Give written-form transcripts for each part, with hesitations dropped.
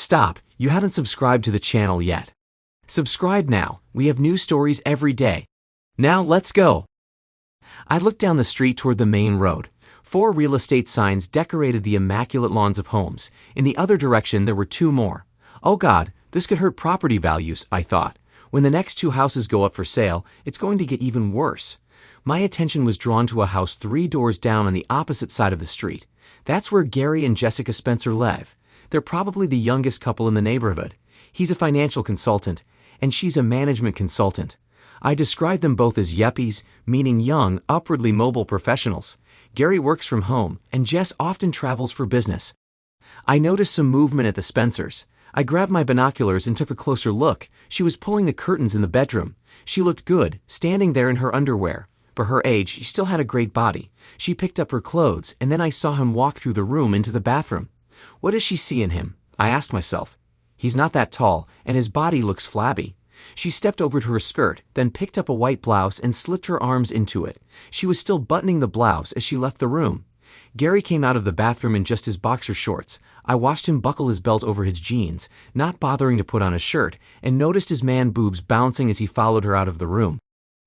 Stop, you haven't subscribed to the channel yet. Subscribe now, we have new stories every day. Now let's go. I looked down the street toward the main road. 4 real estate signs decorated the immaculate lawns of homes. In the other direction there were 2 more. Oh God, this could hurt property values, I thought. When the next 2 houses go up for sale, it's going to get even worse. My attention was drawn to a house 3 doors down on the opposite side of the street. That's where Gary and Jessica Spencer live. They're probably the youngest couple in the neighborhood. He's a financial consultant, and she's a management consultant. I described them both as yuppies, meaning young, upwardly mobile professionals. Gary works from home, and Jess often travels for business. I noticed some movement at the Spencers. I grabbed my binoculars and took a closer look. She was pulling the curtains in the bedroom. She looked good, standing there in her underwear. For her age, she still had a great body. She picked up her clothes, and then I saw him walk through the room into the bathroom. What does she see in him? I asked myself. He's not that tall, and his body looks flabby. She stepped over to her skirt, then picked up a white blouse and slipped her arms into it. She was still buttoning the blouse as she left the room. Gary came out of the bathroom in just his boxer shorts. I watched him buckle his belt over his jeans, not bothering to put on a shirt, and noticed his man boobs bouncing as he followed her out of the room.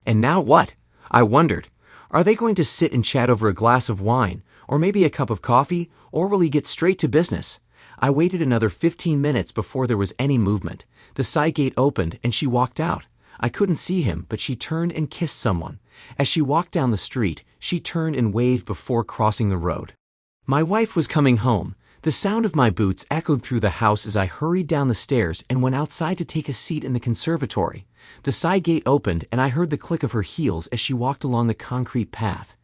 And now what? I wondered. Are they going to sit and chat over a glass of wine, or maybe a cup of coffee, or will he get straight to business? I waited another 15 minutes before there was any movement. The side gate opened and she walked out. I couldn't see him, but she turned and kissed someone. As she walked down the street, she turned and waved before crossing the road. My wife was coming home. The sound of my boots echoed through the house as I hurried down the stairs and went outside to take a seat in the conservatory. The side gate opened and I heard the click of her heels as she walked along the concrete path.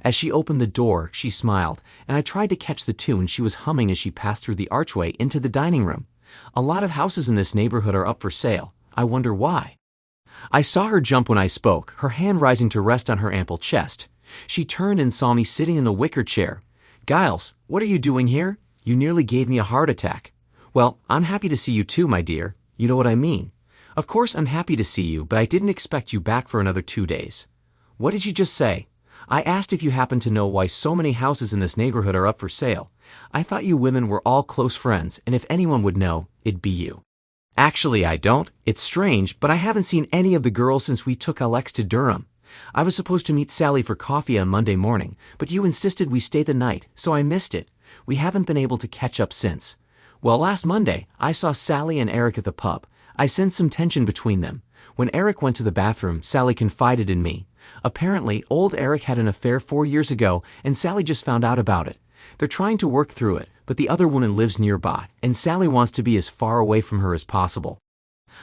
As she opened the door, she smiled, and I tried to catch the tune she was humming as she passed through the archway into the dining room. A lot of houses in this neighborhood are up for sale. I wonder why. I saw her jump when I spoke, her hand rising to rest on her ample chest. She turned and saw me sitting in the wicker chair. "Giles, what are you doing here? You nearly gave me a heart attack." "Well, I'm happy to see you too, my dear. You know what I mean." "Of course I'm happy to see you, but I didn't expect you back for another 2 days." "What did you just say?" "I asked if you happen to know why so many houses in this neighborhood are up for sale. I thought you women were all close friends, and if anyone would know, it'd be you." "Actually, I don't. It's strange, but I haven't seen any of the girls since we took Alex to Durham. I was supposed to meet Sally for coffee on Monday morning, but you insisted we stay the night, so I missed it. We haven't been able to catch up since." "Well, last Monday, I saw Sally and Eric at the pub. I sensed some tension between them. When Eric went to the bathroom, Sally confided in me. Apparently, old Eric had an affair 4 years ago, and Sally just found out about it. They're trying to work through it, but the other woman lives nearby, and Sally wants to be as far away from her as possible."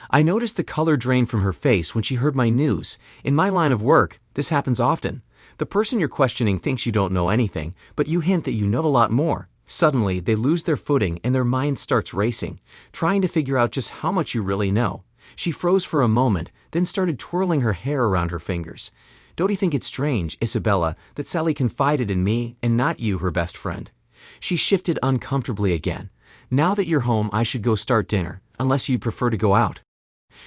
I noticed the color drain from her face when she heard my news. In my line of work, this happens often. The person you're questioning thinks you don't know anything, but you hint that you know a lot more. Suddenly, they lose their footing and their mind starts racing, trying to figure out just how much you really know. She froze for a moment, then started twirling her hair around her fingers. "Don't you think it's strange, Isabella, that Sally confided in me and not you, her best friend?" She shifted uncomfortably again. "Now that you're home, I should go start dinner, unless you'd prefer to go out."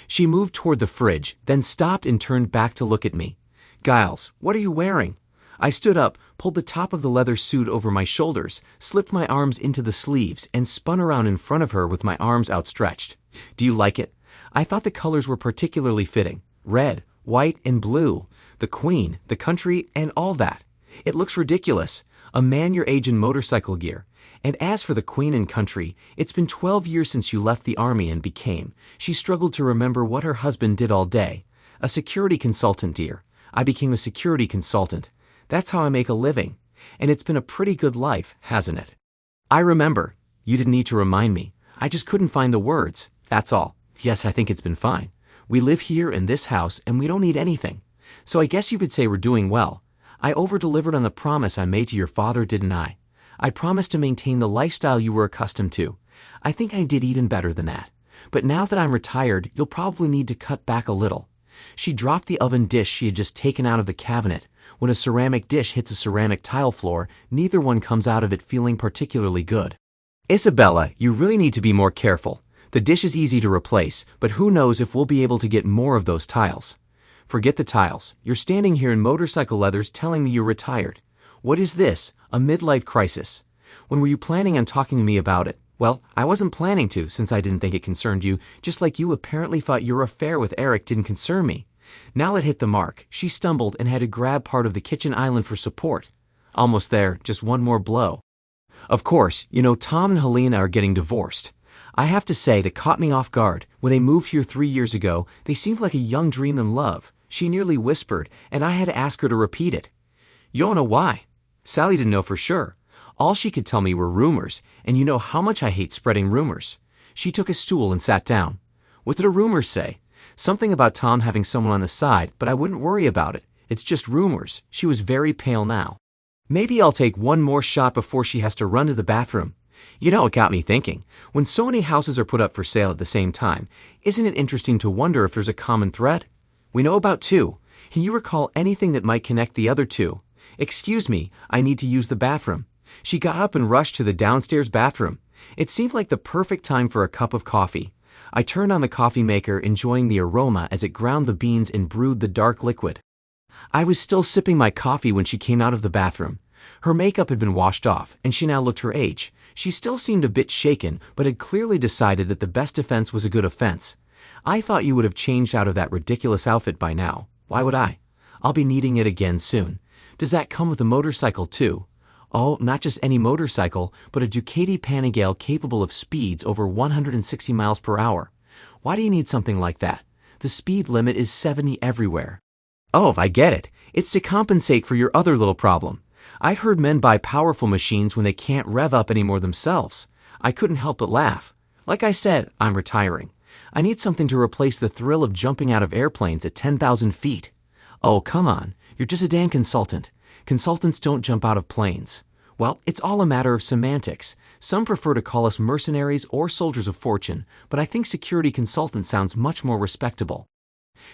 She moved toward the fridge, then stopped and turned back to look at me. "Giles, what are you wearing?" I stood up, pulled the top of the leather suit over my shoulders, slipped my arms into the sleeves, and spun around in front of her with my arms outstretched. "Do you like it?" I thought the colors were particularly fitting. Red, white, and blue. The Queen, the country, and all that. It looks ridiculous. A man your age in motorcycle gear. And as for the Queen and country, it's been 12 years since you left the army and became. She struggled to remember what her husband did all day. "A security consultant, dear. I became a security consultant. That's how I make a living. And it's been a pretty good life, hasn't it?" "I remember. You didn't need to remind me. I just couldn't find the words. That's all. Yes, I think it's been fine. We live here in this house and we don't need anything. So I guess you could say we're doing well. I over-delivered on the promise I made to your father, didn't I? I promised to maintain the lifestyle you were accustomed to. I think I did even better than that. But now that I'm retired, you'll probably need to cut back a little." She dropped the oven dish she had just taken out of the cabinet. When a ceramic dish hits a ceramic tile floor, neither one comes out of it feeling particularly good. "Isabella, you really need to be more careful. The dish is easy to replace, but who knows if we'll be able to get more of those tiles." "Forget the tiles. You're standing here in motorcycle leathers telling me you're retired. What is this? A midlife crisis? When were you planning on talking to me about it? Well, I wasn't planning to since I didn't think it concerned you, just like you apparently thought your affair with Eric didn't concern me. Now it hit the mark. She stumbled and had to grab part of the kitchen island for support. Almost there, just one more blow. Of course, Tom and Helena are getting divorced. I have to say that caught me off guard. When they moved here 3 years ago, they seemed like a young dream in love. She nearly whispered, and I had to ask her to repeat it. You don't know why. Sally didn't know for sure. All she could tell me were rumors, and you know how much I hate spreading rumors. She took a stool and sat down. What did the rumors say? Something about Tom having someone on the side, but I wouldn't worry about it. It's just rumors. She was very pale now. Maybe I'll take one more shot before she has to run to the bathroom. It got me thinking. When so many houses are put up for sale at the same time, isn't it interesting to wonder if there's a common thread? We know about two. Can you recall anything that might connect the other two? Excuse me, I need to use the bathroom. She got up and rushed to the downstairs bathroom. It seemed like the perfect time for a cup of coffee. I turned on the coffee maker, enjoying the aroma as it ground the beans and brewed the dark liquid. I was still sipping my coffee when she came out of the bathroom. Her makeup had been washed off, and she now looked her age. She still seemed a bit shaken, but had clearly decided that the best defense was a good offense. I thought you would have changed out of that ridiculous outfit by now. Why would I? I'll be needing it again soon. Does that come with a motorcycle too? Oh, not just any motorcycle, but a Ducati Panigale capable of speeds over 160 miles per hour. Why do you need something like that? The speed limit is 70 everywhere. Oh, I get it. It's to compensate for your other little problem. I've heard men buy powerful machines when they can't rev up anymore themselves. I couldn't help but laugh. Like I said, I'm retiring. I need something to replace the thrill of jumping out of airplanes at 10,000 feet. Oh, come on. You're just a damn consultant. Consultants don't jump out of planes. Well, it's all a matter of semantics. Some prefer to call us mercenaries or soldiers of fortune, but I think security consultant sounds much more respectable.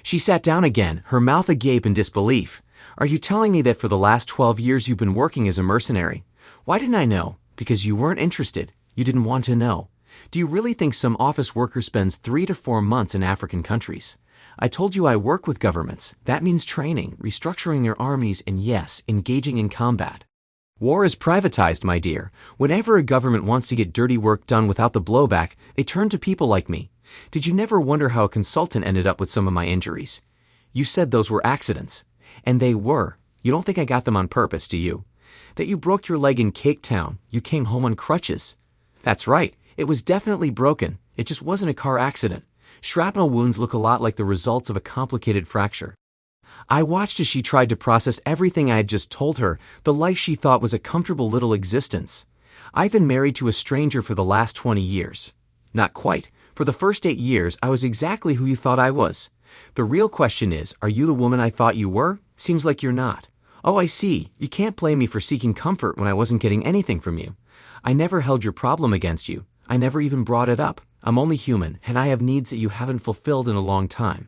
She sat down again, her mouth agape in disbelief. Are you telling me that for the last 12 years you've been working as a mercenary? Why didn't I know? Because you weren't interested. You didn't want to know. Do you really think some office worker spends 3 to 4 months in African countries? I told you I work with governments. That means training, restructuring their armies, and yes, engaging in combat. War is privatized, my dear. Whenever a government wants to get dirty work done without the blowback, they turn to people like me. Did you never wonder how a consultant ended up with some of my injuries? You said those were accidents. And they were. You don't think I got them on purpose, do you? That you broke your leg in Cake Town. You came home on crutches. That's right. It was definitely broken. It just wasn't a car accident. Shrapnel wounds look a lot like the results of a complicated fracture. I watched as she tried to process everything I had just told her, the life she thought was a comfortable little existence. I've been married to a stranger for the last 20 years. Not quite. For the first 8 years, I was exactly who you thought I was. The real question is, are you the woman I thought you were? Seems like you're not. Oh, I see. You can't blame me for seeking comfort when I wasn't getting anything from you. I never held your problem against you. I never even brought it up. I'm only human, and I have needs that you haven't fulfilled in a long time.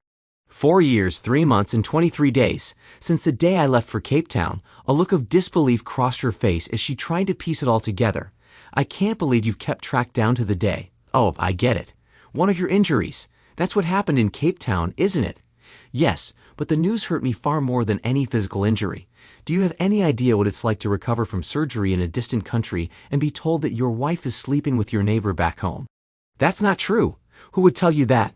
4 years, 3 months, and 23 days. Since the day I left for Cape Town, a look of disbelief crossed her face as she tried to piece it all together. I can't believe you've kept track down to the day. Oh, I get it. One of your injuries. That's what happened in Cape Town, isn't it? Yes, but the news hurt me far more than any physical injury. Do you have any idea what it's like to recover from surgery in a distant country and be told that your wife is sleeping with your neighbor back home? That's not true. Who would tell you that?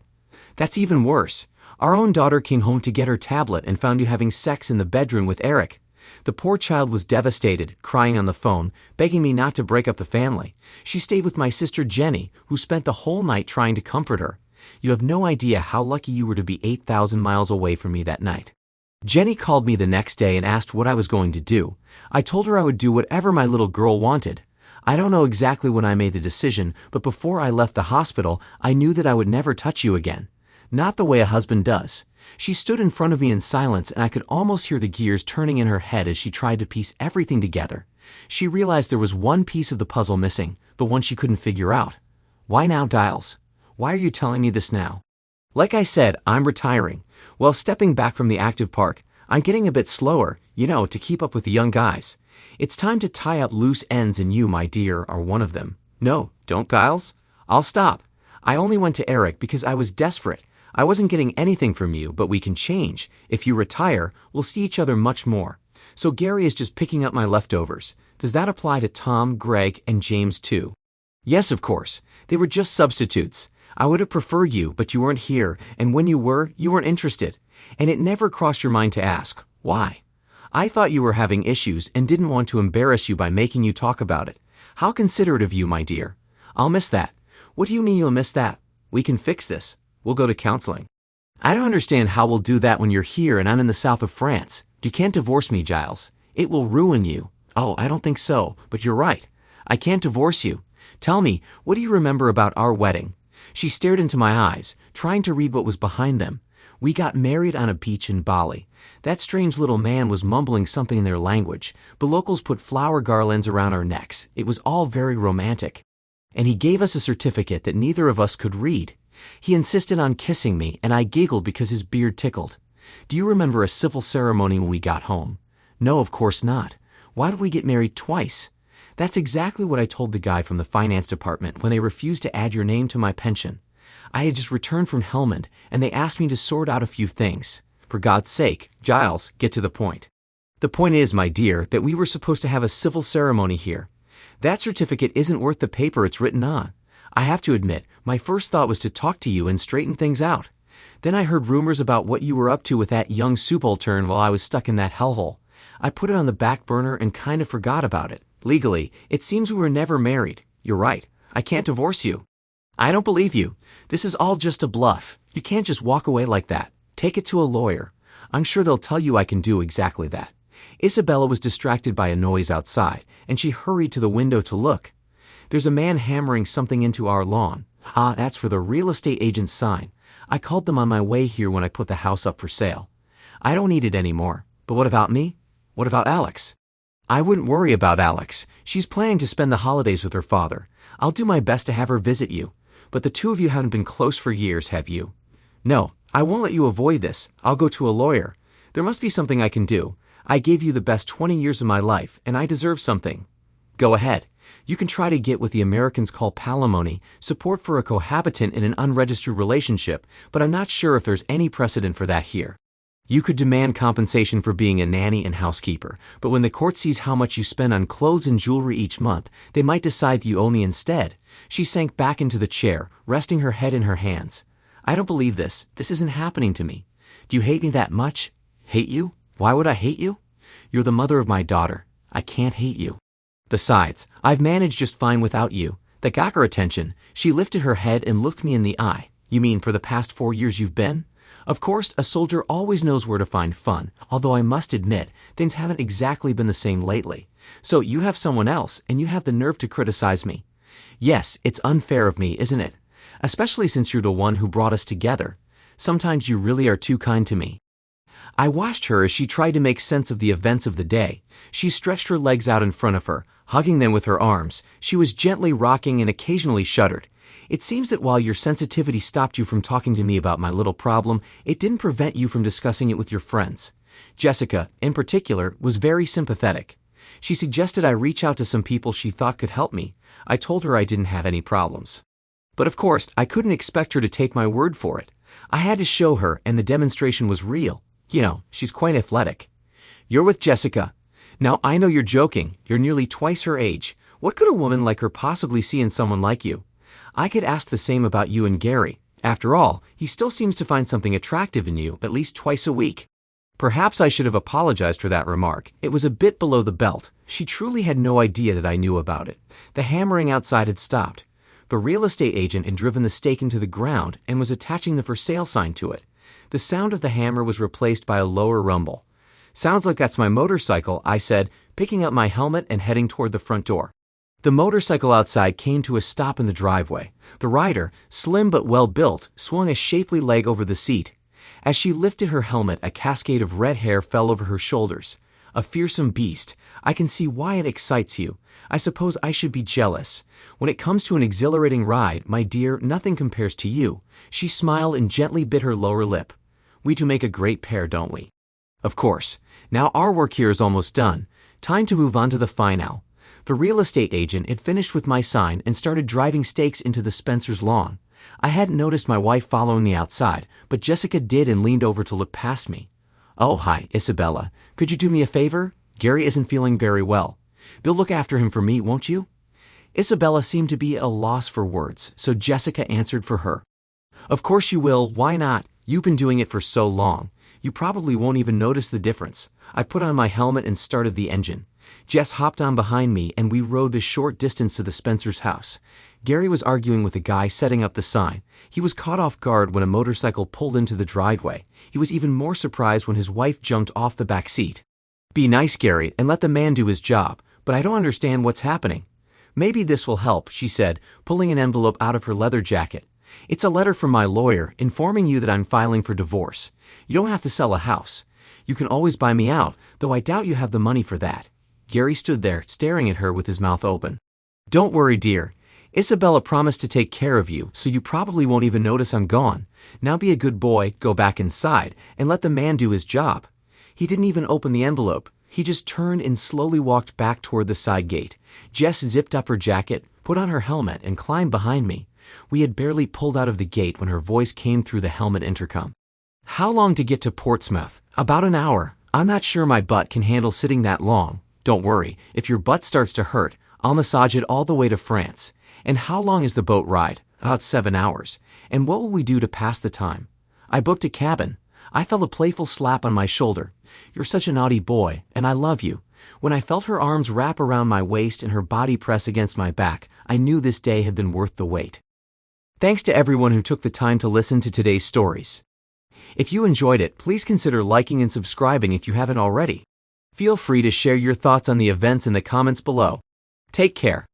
That's even worse. Our own daughter came home to get her tablet and found you having sex in the bedroom with Eric. The poor child was devastated, crying on the phone, begging me not to break up the family. She stayed with my sister Jenny, who spent the whole night trying to comfort her. You have no idea how lucky you were to be 8,000 miles away from me that night. Jenny called me the next day and asked what I was going to do. I told her I would do whatever my little girl wanted. I don't know exactly when I made the decision, but before I left the hospital, I knew that I would never touch you again. Not the way a husband does. She stood in front of me in silence, and I could almost hear the gears turning in her head as she tried to piece everything together. She realized there was one piece of the puzzle missing, the one she couldn't figure out. Why now, Giles? Why are you telling me this now? Like I said, I'm retiring. While stepping back from the active park, I'm getting a bit slower, to keep up with the young guys. It's time to tie up loose ends, and you, my dear, are one of them. No, don't, Giles. I'll stop. I only went to Eric because I was desperate. I wasn't getting anything from you, but we can change. If you retire, we'll see each other much more. So Gary is just picking up my leftovers. Does that apply to Tom, Greg, and James too? Yes, of course. They were just substitutes. I would have preferred you, but you weren't here, and when you were, you weren't interested. And it never crossed your mind to ask, why? I thought you were having issues and didn't want to embarrass you by making you talk about it. How considerate of you, my dear. I'll miss that. What do you mean you'll miss that? We can fix this. We'll go to counseling. I don't understand how we'll do that when you're here and I'm in the south of France. You can't divorce me, Giles. It will ruin you. Oh, I don't think so, but you're right. I can't divorce you. Tell me, what do you remember about our wedding? She stared into my eyes, trying to read what was behind them. We got married on a beach in Bali. That strange little man was mumbling something in their language. The locals put flower garlands around our necks. It was all very romantic. And he gave us a certificate that neither of us could read. He insisted on kissing me, and I giggled because his beard tickled. Do you remember a civil ceremony when we got home? No, of course not. Why did we get married twice? That's exactly what I told the guy from the finance department when they refused to add your name to my pension. I had just returned from Helmand, and they asked me to sort out a few things. For God's sake, Giles, get to the point. The point is, my dear, that we were supposed to have a civil ceremony here. That certificate isn't worth the paper it's written on. I have to admit, my first thought was to talk to you and straighten things out. Then I heard rumors about what you were up to with that young subaltern while I was stuck in that hellhole. I put it on the back burner and kind of forgot about it. Legally, it seems we were never married. You're right. I can't divorce you. I don't believe you. This is all just a bluff. You can't just walk away like that. Take it to a lawyer. I'm sure they'll tell you I can do exactly that. Isabella was distracted by a noise outside, and she hurried to the window to look. There's a man hammering something into our lawn. Ah, that's for the real estate agent's sign. I called them on my way here when I put the house up for sale. I don't need it anymore. But what about me? What about Alex? I wouldn't worry about Alex. She's planning to spend the holidays with her father. I'll do my best to have her visit you. But the two of you haven't been close for years, have you? No, I won't let you avoid this. I'll go to a lawyer. There must be something I can do. I gave you the best 20 years of my life, and I deserve something. Go ahead. You can try to get what the Americans call palimony, support for a cohabitant in an unregistered relationship, but I'm not sure if there's any precedent for that here. You could demand compensation for being a nanny and housekeeper, but when the court sees how much you spend on clothes and jewelry each month, they might decide that you owe me instead. She sank back into the chair, resting her head in her hands. I don't believe this. This isn't happening to me. Do you hate me that much? Hate you? Why would I hate you? You're the mother of my daughter. I can't hate you. Besides, I've managed just fine without you. That got her attention. She lifted her head and looked me in the eye. You mean for the past 4 years you've been? Of course, a soldier always knows where to find fun, although I must admit, things haven't exactly been the same lately. So you have someone else, and you have the nerve to criticize me. Yes, it's unfair of me, isn't it? Especially since you're the one who brought us together. Sometimes you really are too kind to me. I watched her as she tried to make sense of the events of the day. She stretched her legs out in front of her, hugging them with her arms. She was gently rocking and occasionally shuddered. It seems that while your sensitivity stopped you from talking to me about my little problem, it didn't prevent you from discussing it with your friends. Jessica, in particular, was very sympathetic. She suggested I reach out to some people she thought could help me. I told her I didn't have any problems. But of course, I couldn't expect her to take my word for it. I had to show her, and the demonstration was real. You know, she's quite athletic. You're with Jessica. Now, I know you're joking. You're nearly twice her age. What could a woman like her possibly see in someone like you? I could ask the same about you and Gary. After all, he still seems to find something attractive in you at least twice a week. Perhaps I should have apologized for that remark. It was a bit below the belt. She truly had no idea that I knew about it. The hammering outside had stopped. The real estate agent had driven the stake into the ground and was attaching the for sale sign to it. The sound of the hammer was replaced by a lower rumble. Sounds like that's my motorcycle, I said, picking up my helmet and heading toward the front door. The motorcycle outside came to a stop in the driveway. The rider, slim but well-built, swung a shapely leg over the seat. As she lifted her helmet, a cascade of red hair fell over her shoulders. A fearsome beast. I can see why it excites you. I suppose I should be jealous. When it comes to an exhilarating ride, my dear, nothing compares to you. She smiled and gently bit her lower lip. We do make a great pair, don't we? Of course. Now our work here is almost done. Time to move on to the finale. The real estate agent had finished with my sign and started driving stakes into the Spencer's lawn. I hadn't noticed my wife following me outside, but Jessica did and leaned over to look past me. Oh, hi, Isabella. Could you do me a favor? Gary isn't feeling very well. You'll look after him for me, won't you? Isabella seemed to be at a loss for words, so Jessica answered for her. Of course you will, why not? You've been doing it for so long. You probably won't even notice the difference. I put on my helmet and started the engine. Jess hopped on behind me and we rode the short distance to the Spencer's house. Gary was arguing with a guy setting up the sign. He was caught off guard when a motorcycle pulled into the driveway. He was even more surprised when his wife jumped off the back seat. Be nice, Gary, and let the man do his job, but I don't understand what's happening. Maybe this will help, she said, pulling an envelope out of her leather jacket. It's a letter from my lawyer informing you that I'm filing for divorce. You don't have to sell a house. You can always buy me out, though I doubt you have the money for that. Gary stood there, staring at her with his mouth open. Don't worry, dear. Isabella promised to take care of you, so you probably won't even notice I'm gone. Now be a good boy, go back inside, and let the man do his job. He didn't even open the envelope. He just turned and slowly walked back toward the side gate. Jess zipped up her jacket, put on her helmet, and climbed behind me. We had barely pulled out of the gate when her voice came through the helmet intercom. How long to get to Portsmouth? About an hour. I'm not sure my butt can handle sitting that long. Don't worry, if your butt starts to hurt, I'll massage it all the way to France. And how long is the boat ride? About 7 hours. And what will we do to pass the time? I booked a cabin. I felt a playful slap on my shoulder. You're such a naughty boy, and I love you. When I felt her arms wrap around my waist and her body press against my back, I knew this day had been worth the wait. Thanks to everyone who took the time to listen to today's stories. If you enjoyed it, please consider liking and subscribing if you haven't already. Feel free to share your thoughts on the events in the comments below. Take care.